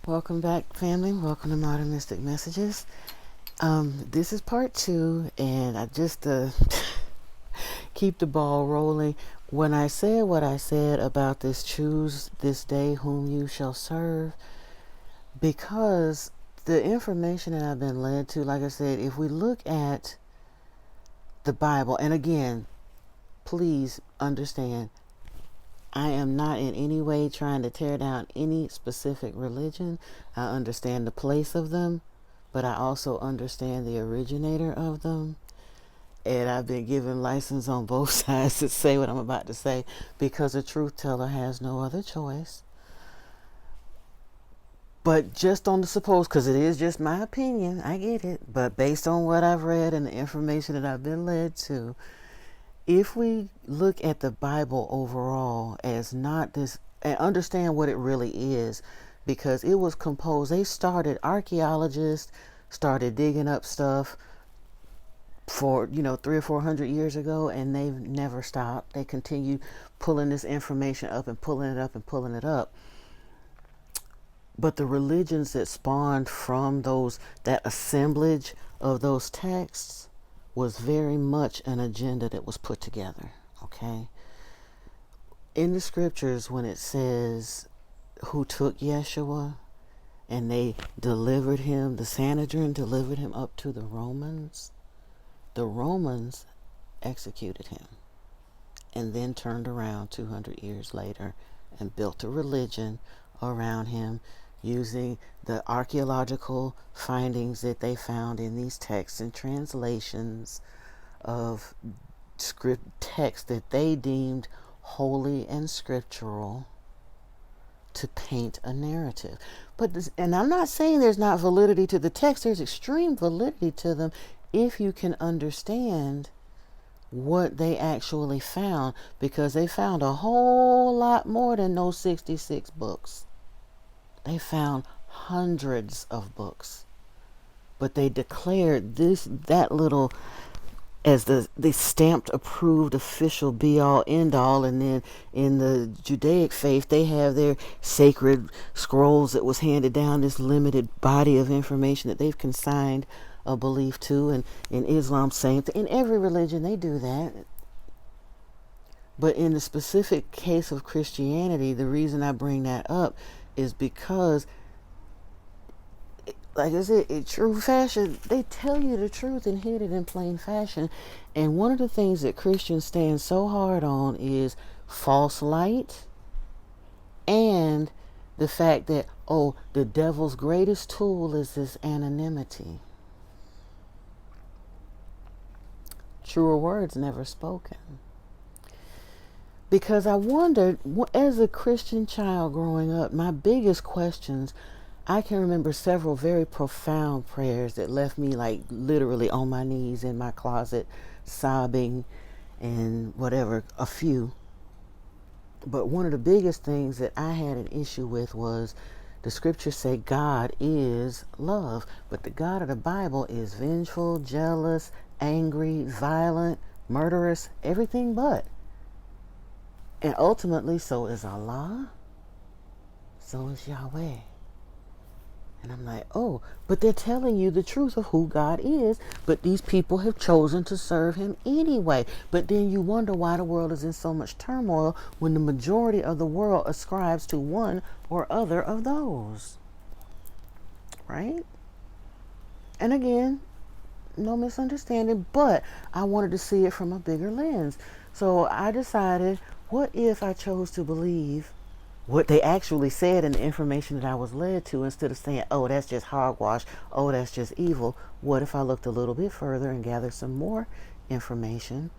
Welcome back, family. Welcome to Modern Mystic Messages. This is part 2, and I just keep the ball rolling. When I said what I said about this choose this day whom you shall serve, because the information that I've been led to, like I said, if we look at the Bible, and again, please understand, I am not in any way trying to tear down any specific religion. I understand the place of them, but I also understand the originator of them. And I've been given license on both sides to say what I'm about to say because a truth teller has no other choice. But just on the suppose, because it is just my opinion, I get it. But based on what I've read and the information that I've been led to, if we look at the Bible overall as not this, and understand what it really is, because it was composed, archaeologists started digging up stuff for 300 or 400 years ago, and they've never stopped. They continue pulling this information up and pulling it up and pulling it up. But the religions that spawned from that assemblage of those texts was very much an agenda that was put together, okay? In the scriptures, when it says who took Yeshua and they delivered him, the Sanhedrin delivered him up to the Romans executed him and then turned around 200 years later and built a religion around him using the archaeological findings that they found in these texts and translations of script texts that they deemed holy and scriptural to paint a narrative. And I'm not saying there's not validity to the text. There's extreme validity to them if you can understand what they actually found, because they found a whole lot more than those 66 books. They found hundreds of books, but they declared that little as the stamped approved official be all end all. And then in the Judaic faith, they have their sacred scrolls that was handed down, this limited body of information that they've consigned a belief to. And in Islam, same thing. In every religion, they do that. But in the specific case of Christianity, the reason I bring that up is because, like I said, in true fashion, they tell you the truth and hid it in plain fashion. And one of the things that Christians stand so hard on is false light and the fact that, the devil's greatest tool is this anonymity. Truer words never spoken. Because I wondered, as a Christian child growing up, my biggest questions, I can remember several very profound prayers that left me like literally on my knees in my closet, sobbing and whatever, a few. But one of the biggest things that I had an issue with was the scriptures say God is love, but the God of the Bible is vengeful, jealous, angry, violent, murderous, everything but. And ultimately, so is Allah, so is Yahweh. And I'm like, but they're telling you the truth of who God is, but these people have chosen to serve him anyway. But then you wonder why the world is in so much turmoil when the majority of the world ascribes to one or other of those. Right? And again, no misunderstanding, but I wanted to see it from a bigger lens. So I decided, what if I chose to believe what they actually said in the information that I was led to, instead of saying, that's just hogwash, that's just evil? What if I looked a little bit further and gathered some more information?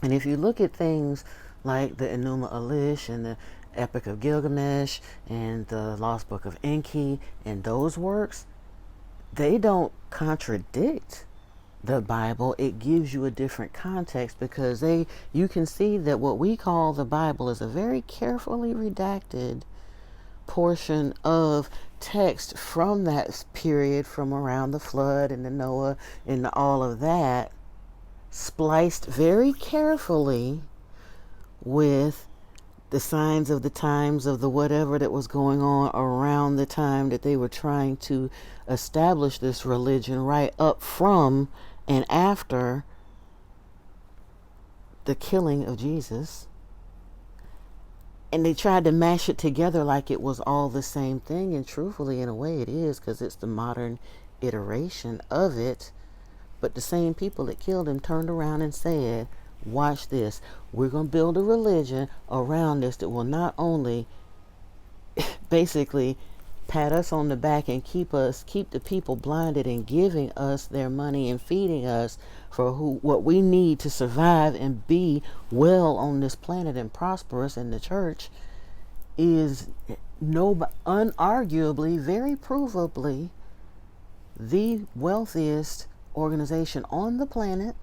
And if you look at things like the Enuma Elish and the Epic of Gilgamesh and the Lost Book of Enki and those works, they don't contradict the Bible. It gives you a different context, because you can see that what we call the Bible is a very carefully redacted portion of text from that period, from around the flood and the Noah and all of that, spliced very carefully with the signs of the times of the whatever that was going on around the time that they were trying to establish this religion, right up from and after the killing of Jesus. And they tried to mash it together like it was all the same thing. And truthfully, in a way, it is, because it's the modern iteration of it. But the same people that killed him turned around and said, watch this. We're going to build a religion around this that will not only basically pat us on the back and keep the people blinded and giving us their money and feeding us for what we need to survive and be well on this planet and prosperous in the church, is unarguably, very provably, the wealthiest organization on the planet,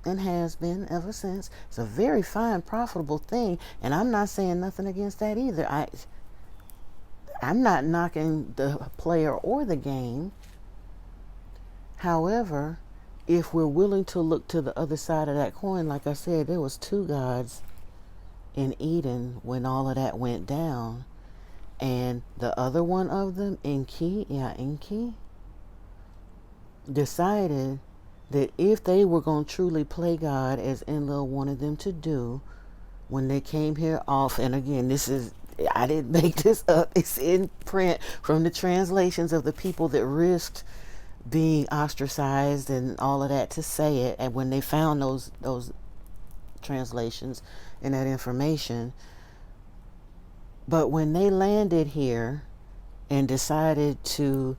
and has been ever since. It's a very fine, profitable thing, and I'm not saying nothing against that either. I'm not knocking the player or the game. However, if we're willing to look to the other side of that coin, like I said, there was two gods in Eden when all of that went down. And the other one of them, Enki, decided that if they were going to truly play God as Enlil wanted them to do, when they came here off, and again, I didn't make this up, it's in print from the translations of the people that risked being ostracized and all of that to say it. And when they found those translations and that information, but when they landed here and decided to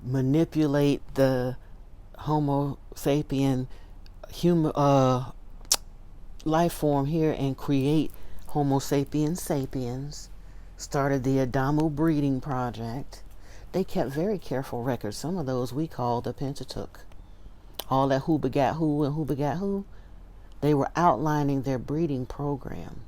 manipulate the Homo sapien human life form here and create Homo sapiens sapiens, started the Adamu breeding project, they kept very careful records. Some of those we call the Pentateuch. All that who begat who and who begat who, they were outlining their breeding program.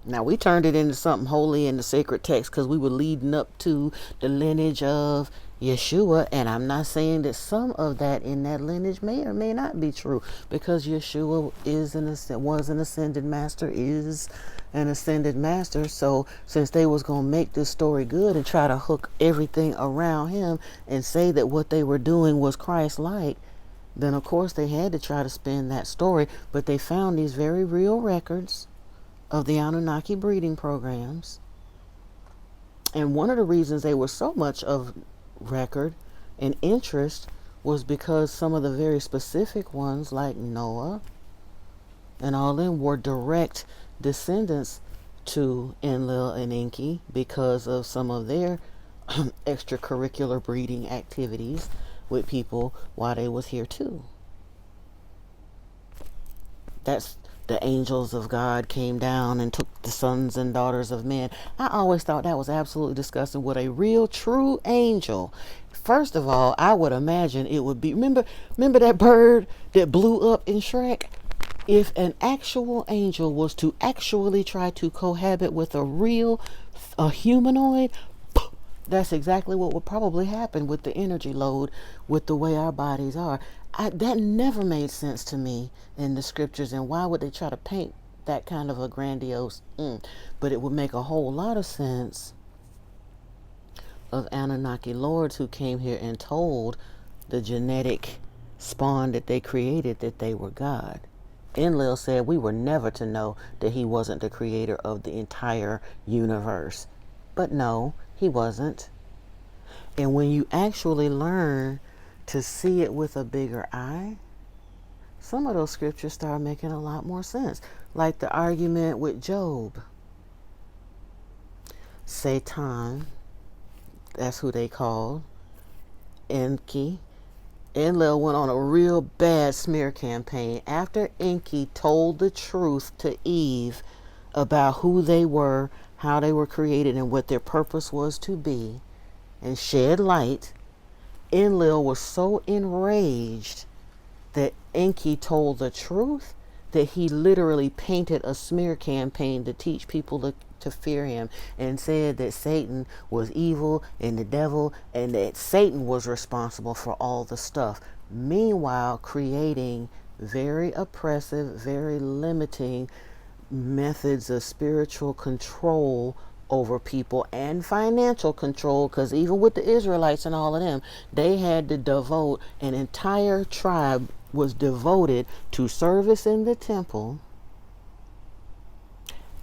Now, we turned it into something holy in the sacred text because we were leading up to the lineage of Yeshua. And I'm not saying that some of that in that lineage may or may not be true, because Yeshua was an ascended master, is an ascended master. So since they was going to make this story good and try to hook everything around him and say that what they were doing was Christ-like, then of course they had to try to spin that story. But they found these very real records of the Anunnaki breeding programs. And one of the reasons they were so much of record and interest was because some of the very specific ones, like Noah and all them, were direct descendants to Enlil and Enki because of some of their extracurricular breeding activities with people while they was here too. That's the angels of God came down and took the sons and daughters of men. I always thought that was absolutely disgusting. With a real, true angel, first of all, I would imagine it would be, remember that bird that blew up in Shrek? If an actual angel was to actually try to cohabit with a humanoid, that's exactly what would probably happen with the energy load, with the way our bodies are. That never made sense to me in the scriptures, and why would they try to paint that kind of a grandiose but it would make a whole lot of sense of Anunnaki lords who came here and told the genetic spawn that they created that they were God. Enlil said we were never to know that he wasn't the creator of the entire universe. But no, he wasn't. And when you actually learn to see it with a bigger eye, some of those scriptures start making a lot more sense. Like the argument with Job. Satan, that's who they called Enki. Enlil went on a real bad smear campaign after Enki told the truth to Eve about who they were, how they were created, and what their purpose was to be, and shed light. Enlil was so enraged that Enki told the truth that he literally painted a smear campaign to teach people to fear him, and said that Satan was evil and the devil, and that Satan was responsible for all the stuff. Meanwhile, creating very oppressive, very limiting methods of spiritual control over people and financial control, because even with the Israelites and all of them, they had to devote an entire tribe was devoted to service in the temple,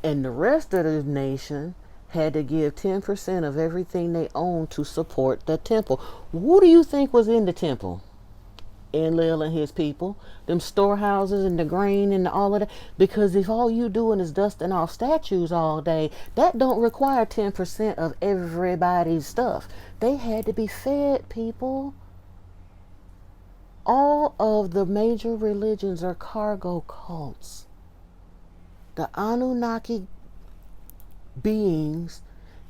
and the rest of the nation had to give 10% of everything they owned to support the temple. Who do you think was in the temple? Enlil and his people, them storehouses and the grain and all of that. Because if all you doing is dusting off statues all day, that don't require 10% of everybody's stuff. They had to be fed, people. All of the major religions are cargo cults. The Anunnaki beings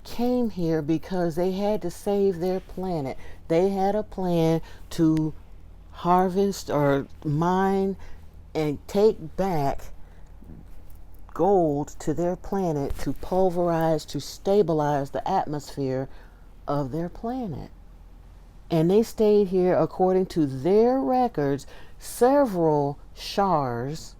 came here because they had to save their planet. They had a plan to harvest or mine and take back gold to their planet to pulverize, to stabilize the atmosphere of their planet. And they stayed here, according to their records, several shars,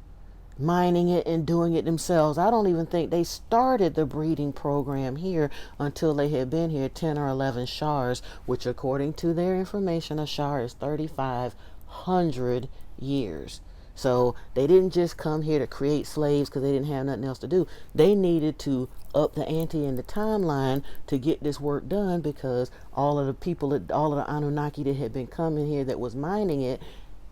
mining it and doing it themselves. I don't even think they started the breeding program here until they had been here 10 or 11 shars, which according to their information, a shar is 3,500 years. So they didn't just come here to create slaves because they didn't have nothing else to do. They needed to up the ante in the timeline to get this work done, because all of the people, all of the Anunnaki that had been coming here that was mining it,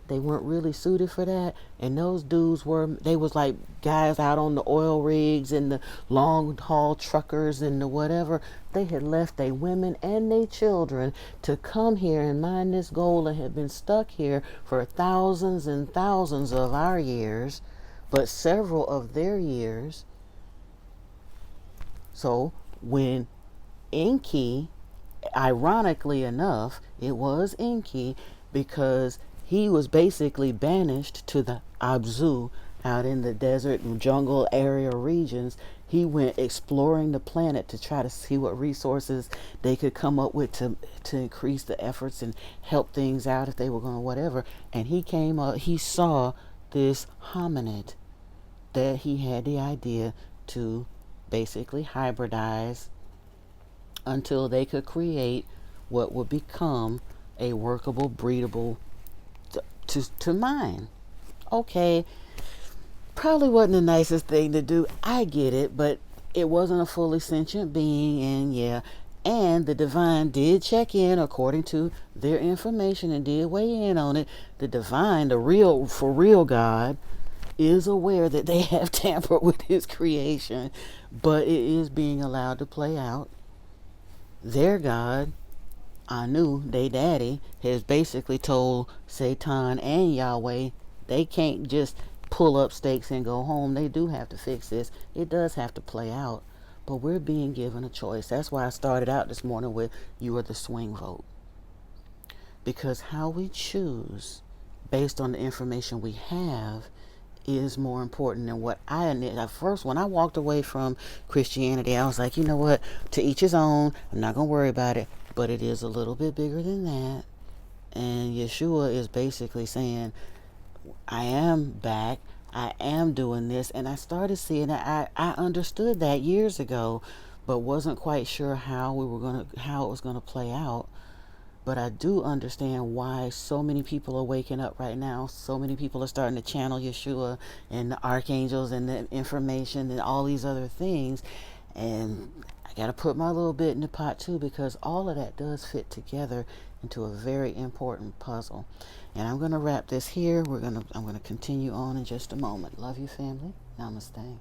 they weren't really suited for that. And those dudes they was like guys out on the oil rigs and the long haul truckers and the whatever. They had left their women and their children to come here and mine this gold, and had been stuck here for thousands and thousands of our years, but several of their years. So when Enki, ironically enough, it was Enki, because he was basically banished to the Abzu out in the desert and jungle area regions. He went exploring the planet to try to see what resources they could come up with to increase the efforts and help things out if they were going to whatever. And he came up, he saw this hominid that he had the idea to basically hybridize until they could create what would become a workable, breedable to mine. Okay, probably wasn't the nicest thing to do. I get it, but it wasn't a fully sentient being, and yeah. And the divine did check in according to their information and did weigh in on it. The divine, the real, for real God, is aware that they have tampered with his creation, but it is being allowed to play out. Their God, Anu, they daddy, has basically told Satan and Yahweh they can't just pull up stakes and go home. They do have to fix this. It does have to play out. But we're being given a choice. That's why I started out this morning with you are the swing vote. Because how we choose based on the information we have is more important than what at first, when I walked away from Christianity, I was like, you know what, to each his own. I'm not going to worry about it. But it is a little bit bigger than that. And Yeshua is basically saying, I am back. I am doing this. And I started seeing that. I understood that years ago, but wasn't quite sure how it was going to play out. But I do understand why so many people are waking up right now. So many people are starting to channel Yeshua and the archangels and the information and all these other things. And I got to put my little bit in the pot too, because all of that does fit together into a very important puzzle. And I'm going to wrap this here. I'm going to continue on in just a moment. Love you, family. Namaste.